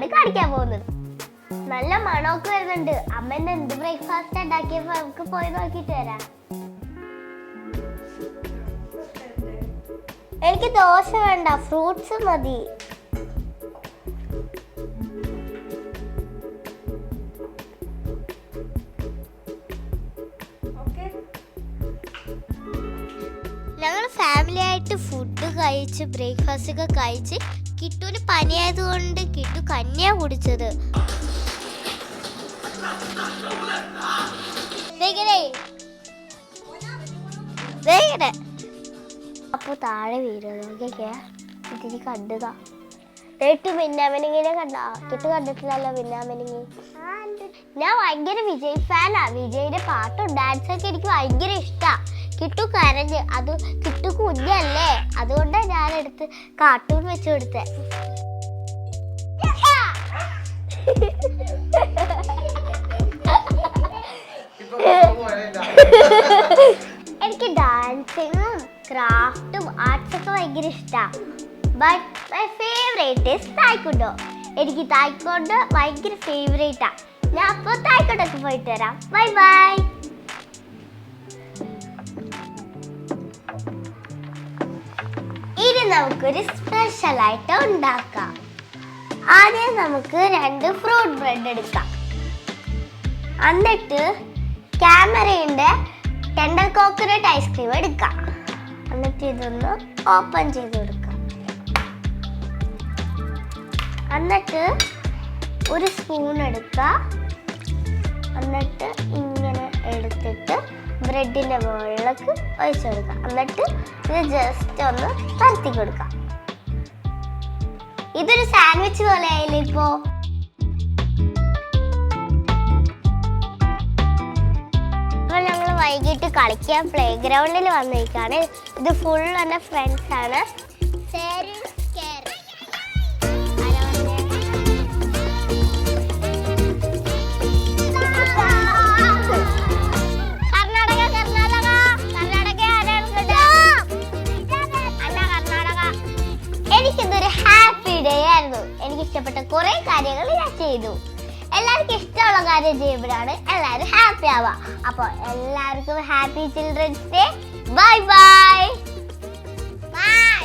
ആണ് കാണിക്കാൻ പോകുന്നത്. നല്ല മണമൊക്കെ വരുന്നുണ്ട്. അമ്മ എന്ത് ബ്രേക്ക്ഫാസ്റ്റ് ഉണ്ടാക്കിയപ്പോ നമുക്ക് പോയി നോക്കിട്ട് വരാം. എനിക്ക് ദോശ വേണ്ട, ഫ്രൂട്ട്സ് മതി. ഞങ്ങൾ ഫാമിലി ആയിട്ട് ഫുഡ് കഴിച്ച് ബ്രേക്ക്ഫാസ്റ്റ് ഒക്കെ കഴിച്ച് കിട്ടുവിന് പനിയായതുകൊണ്ട് കിട്ടു കഞ്ഞിയാ കുടിച്ചത്. അപ്പൊ താഴെ വീഴുന്നൊക്കെ ഇതിന് കണ്ടതാ. കേട്ടു മിന്നാമിനിങ്ങിനെ കണ്ടാ? കിട്ടു കണ്ടിട്ടില്ലല്ലോ മിന്നാമിനിങ്ങി. ഞാൻ ഭയങ്കര വിജയ് ഫാനാ. വിജയിന്റെ പാട്ടും ഡാൻസൊക്കെ എനിക്ക് ഭയങ്കര ഇഷ്ടാ. കിട്ടു കരഞ്ഞ്. അത് കിട്ടു കുഞ്ഞല്ലേ, അതുകൊണ്ടാണ് ഞാൻ എടുത്ത് കാർട്ടൂൺ വെച്ചു കൊടുത്തേ. എനിക്ക് ഡാൻസിങ്ങും ക്രാഫ്റ്റും ആർട്സ് ഒക്കെ ഭയങ്കര ഇഷ്ടമാണ്. But my favourite is taekwondo. എനിക്ക് തായ്ക്കൊണ്ടോ ഭയങ്കര ഫേവറേറ്റാ. ഞാൻ അപ്പോൾ തായ്ക്കൊണ്ടൊക്കെ പോയിട്ട് വരാം. Bye bye. ഇനി നമുക്കൊരു സ്പെഷ്യലായിട്ട് ഉണ്ടാക്കാം. ആദ്യം നമുക്ക് 2 ഫ്രൂട്ട് ബ്രെഡ് എടുക്കാം. എന്നിട്ട് ക്യാമറയുടെ ടെൻഡർ കോക്കനട്ട് ഐസ്ക്രീം എടുക്കാം. എന്നിട്ട് ഇതൊന്ന് ഓപ്പൺ ചെയ്ത് കൊടുക്കാം. എന്നിട്ട് ഒരു സ്പൂൺ എടുക്കുക. എന്നിട്ട് ഇങ്ങനെ എടുത്തിട്ട് ബ്രെഡിൻ്റെ മുകളിലേക്ക് ഒഴിച്ചു കൊടുക്കുക. എന്നിട്ട് ഇത് ജസ്റ്റ് ഒന്ന് പരത്തി കൊടുക്കാം. ഇതൊരു സാൻഡ്വിച്ച് പോലെ ആയില്ലേ ഇപ്പോ? അപ്പോൾ ഞങ്ങൾ വൈകിട്ട് കളിക്കാൻ പ്ലേ ഗ്രൗണ്ടിൽ വന്നിരിക്കുകയാണ്. ഇത് ഫുൾ എൻ്റെ ഫ്രണ്ട്സാണ്. എനിക്കിതൊരു ഹാപ്പി ഡേ ആയിരുന്നു. എനിക്ക് ഇഷ്ടപ്പെട്ട കുറെ കാര്യങ്ങൾ ഞാൻ ചെയ്തു. എല്ലാവർക്കും ഇഷ്ടമുള്ള കാര്യം ചെയ്യുമ്പോഴാണ് എല്ലാവരും ഹാപ്പി ആവുക. അപ്പോൾ എല്ലാവർക്കും happy children's day. Bye bye. By.